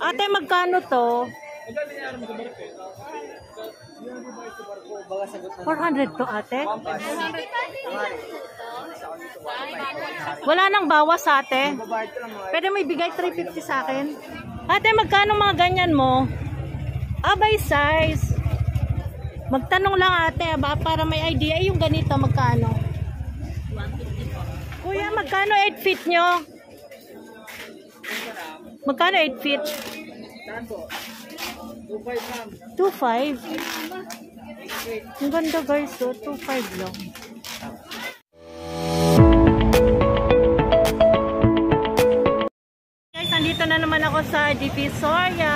Ate, magkano to? 400 to, ate? Wala nang bawas, ate? Pwede may bigay 350 sa akin? Ate, magkano mga ganyan mo? By size. Magtanong lang, ate, ba, para may idea. Yung ganito, magkano? Kuya, magkano 8 feet nyo? Magkano 8 feet? 2.5. Ang ganda, guys, so 2.5 lang. Guys, nandito na naman ako sa Divisoria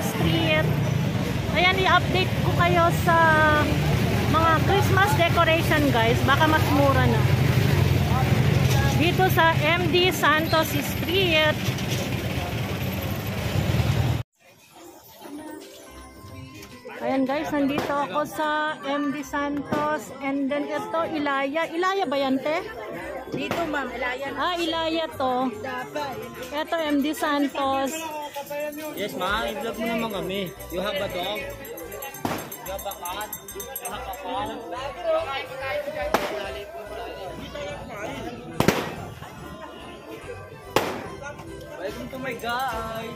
Street. Ayan, i-update ko kayo sa mga Christmas decoration, guys. Baka mas mura na. Dito sa MD Santos Street. Ayan, guys, nandito ako sa MD Santos. And then ito, Ilaya. Ilaya ba yan, te? Dito, ma'am. Ilaya. Ilaya to. Ito, MD Santos. Yes, ma'am. I-vlog mo naman kami. You have a dog? You have a cat? You have a car? Welcome to my guys.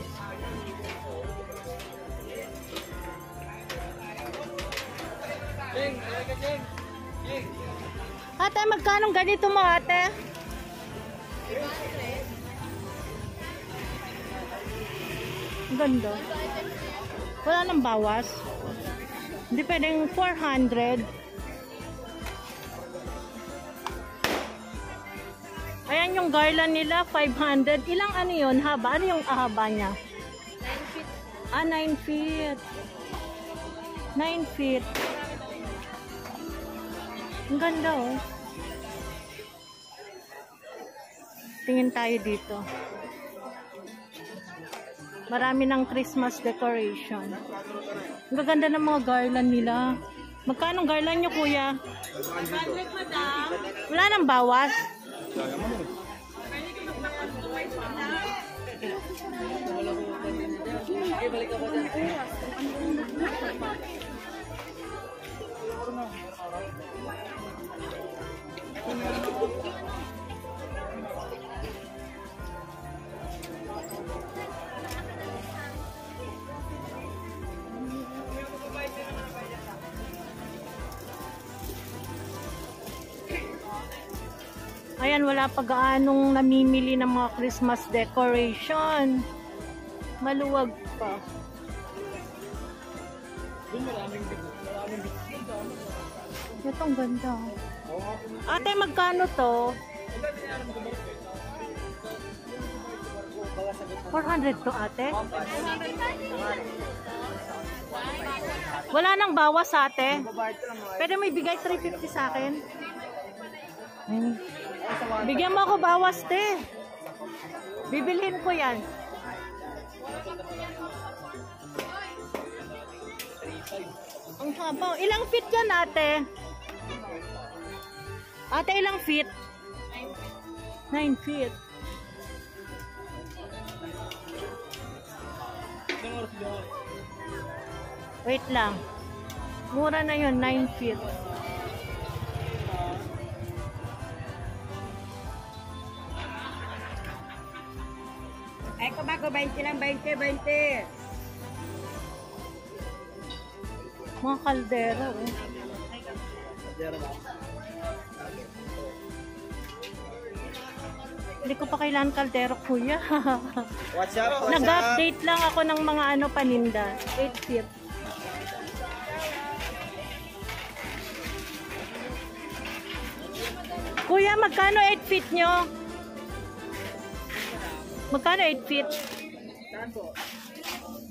Jeng, talaga Jeng. Jeng. Ate, magkano ganito mo, ate? Ganda. Wala nang bawas. Hindi pwedeng 400. Ayan yung garland nila, 500. Ilang ano yun? Haba? Ano yung haba niya? 9 feet. 9 feet. 9 feet. Ang ganda, oh. Tingin tayo dito. Marami ng Christmas decoration. Ang gaganda ng mga garland nila. Magkano garland nyo, kuya? 100, madam. Wala nang bawas? Ayan, wala pa gaanong namimili ng mga Christmas decoration. Maluwag pa. Itong ganda. Ate, magkano to? 400 to, ate? Wala nang bawas, ate? Pwede may bigay 350 sa akin? Bigyan mo ako bawas, te. Bibilhin ko yan. Ang haba. Ilang feet yan, ate? Ate, ilang feet? 9 feet. Wait lang. Mura na yun, 9 feet. Ay, kumago, 20 lang, 20. Mga kaldero, eh. Hindi ko pa kailangan kaldero, kuya. What's up? Nag-update lang ako ng mga ano paninda. 8 feet. Kuya, magkano 8 feet nyo? Magkano 8 feet?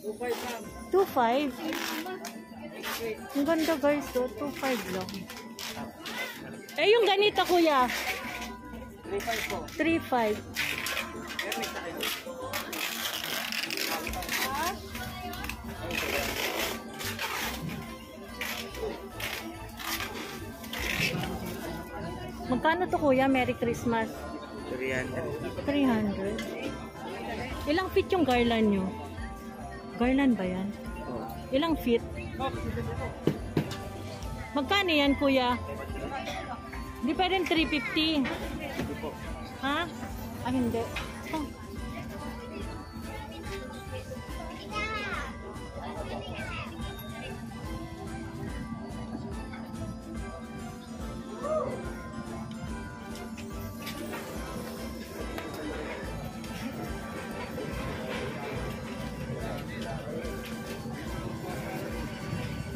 2.5. Ang ganda, guys, to 2.5 lang. Eh, yung ganito, kuya. 3.5 po. 3.5. Magkano to, kuya? Merry Christmas. 300. 300. Ilang feet yung garland nyo? Garland ba yan? Ilang feet? Magkano yan, kuya? Hindi pa rin 350. Ha? Ah, hindi. Oh.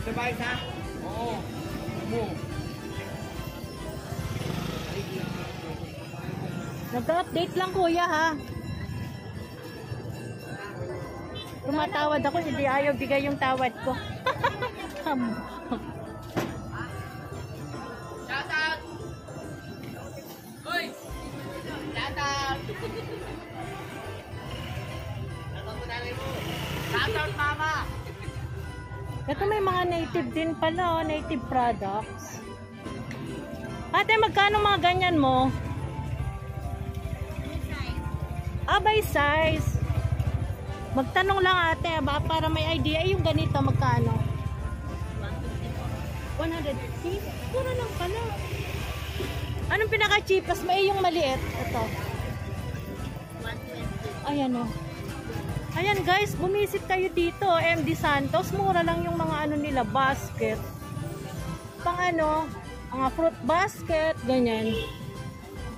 Sabay ka? Oo. Nag-update lang kuya ha. Tumatawad ako, hindi ayaw bigay yung tawad ko. Shoutout! Uy! Shoutout! Shoutout, mama! Ito may mga native din pala, oh, native products. Ate, magkano mga ganyan mo? By size. Magtanong lang ate, ba, para may idea. Yung ganito, magkano? 150? Pura lang pala. Anong pinaka-cheapest? May yung maliit. Ito. Ayan o. Ayan guys, bumisit kayo dito. MD Santos. Mura lang yung mga ano nila, basket. Pang ano, mga fruit basket, ganyan.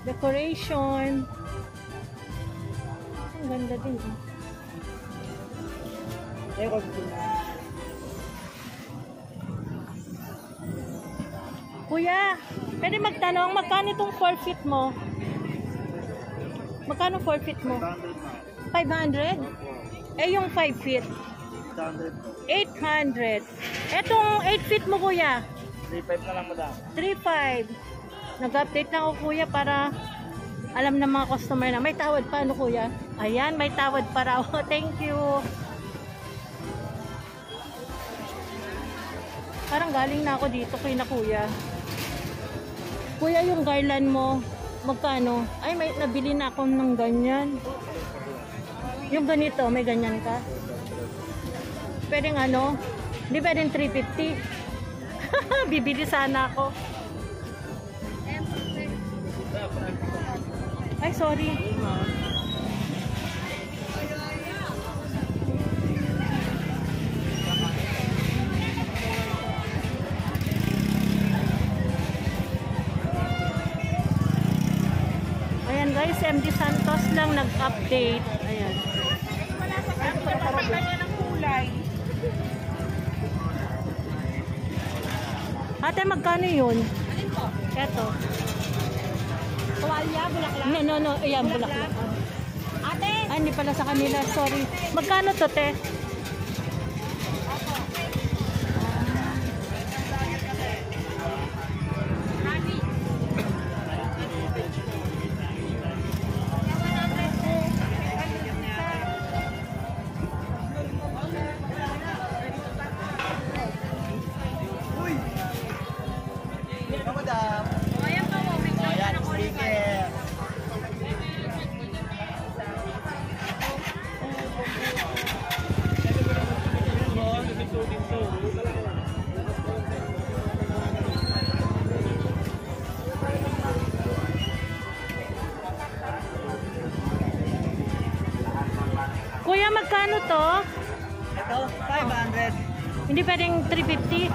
Decoration. Ang ganda din. Kuya, pwede magtanong, magkano itong 4 feet mo? Magkano 4 feet mo? 500? Eh, yung 5 feet? 800. Etong 8 feet mo, kuya? 3.5 na lang, madam. 3.5. Nag-update na ako, kuya, para alam ng mga customer na. May tawad pa, ano, kuya? Ayan, may tawad pa raw. Thank you. Parang galing na ako dito kay na kuya. Kuya, yung garland mo, magkano? Ay, may nabili na ako ng ganyan. Yung ganito, may ganyan ka? Pwedeng ano? Hindi pwedeng 350. Bibili sana ako. Ay, sorry. Ayan guys, MD Santos lang nag-update. Ayan. Ate, magkano yun? Alin po? Eto. Tuwalya, bulaklak. No. Ayan, bulaklak. Ate! Ay, hindi pala sa kanila. Sorry. Magkano to, te? Rani. Madam. Ayan po, may Ayan, sticker. Kuya, magkano to? Ito, 500. Hindi pwedeng 350?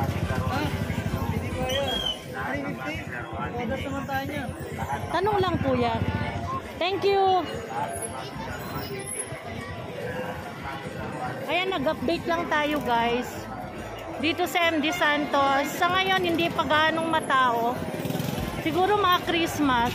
Hindi ko yun. 350. Todas naman tayo niya. Tanong lang, kuya. Thank you. Ayan, nag-update lang tayo, guys. Dito sa MD Santos. Sa ngayon, hindi pa ganong matao. Siguro mga Christmas.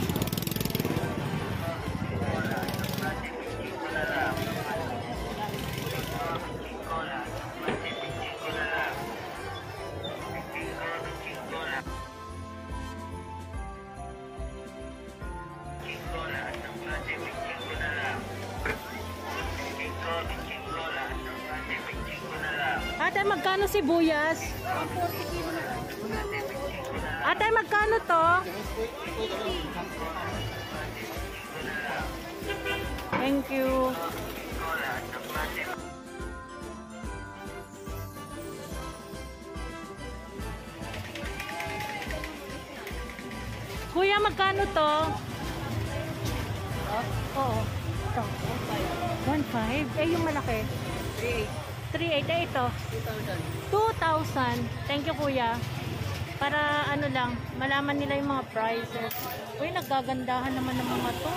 Ate, magkano sibuyas? Ate, magkano to? Thank you. Kuya, magkano to? Oo. Ito. 1.5. Eh, yung malaki. 3.8. Eh, ito. 2,000. Thank you, kuya. Para ano lang, malaman nila yung mga prices. Uy, naggagandahan naman ng mga to.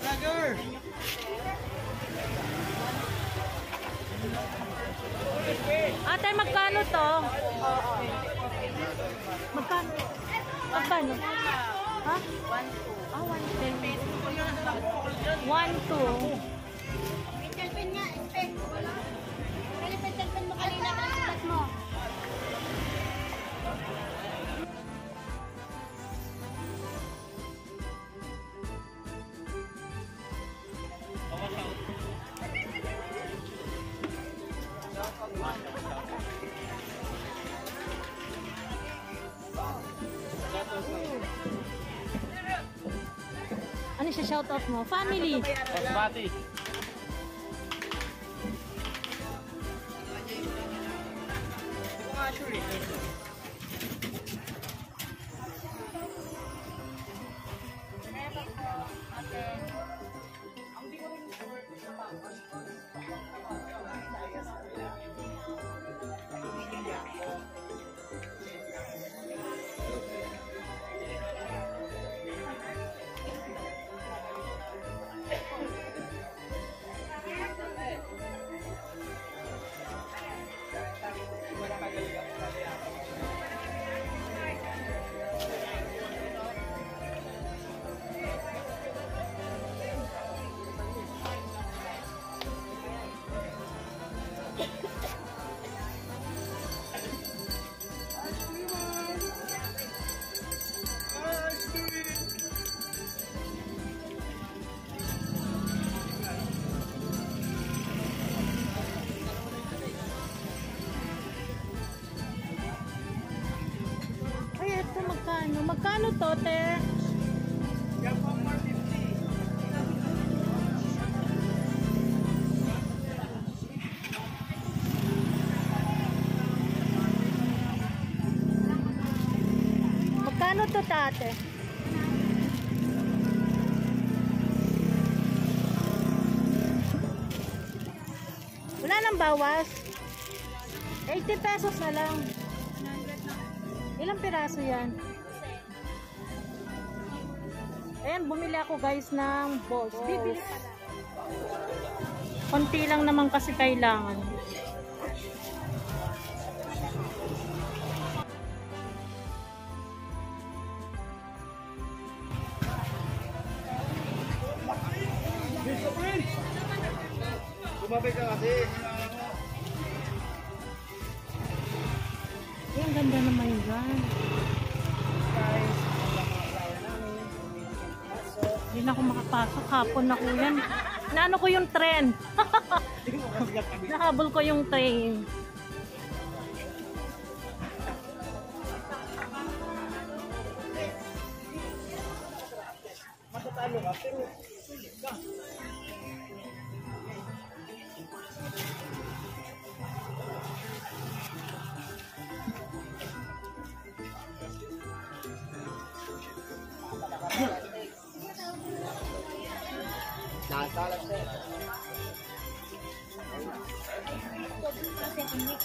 Vlogger! Ate, magkano to? Magkano? Magkano? Ha? 1.2. Ah, 1.10. 1.2. Pencil pen nga, pen. Kaya pencil pen mo kanina ka sulat mo. Ano siya shoutout mo? Family. Basmati. Hindi ko nga sure eh. Ay, ito magkano? Magkano to, te? Magkano to, tate? Wala nang bawas? 80 pesos na lang. Ilang piraso yan? Ayan, bumili ako guys ng balls. Bibili pala. Konti lang naman kasi kailangan. Kumabay ka kasi. Ay, ang ganda naman yan. Hindi na ako makapasok. Hapon ako yan. Naano ko yung tren. Nahabol ko yung train. Matatalo ka pero sulit ka. Nakasalat sir. Kasi ang mix.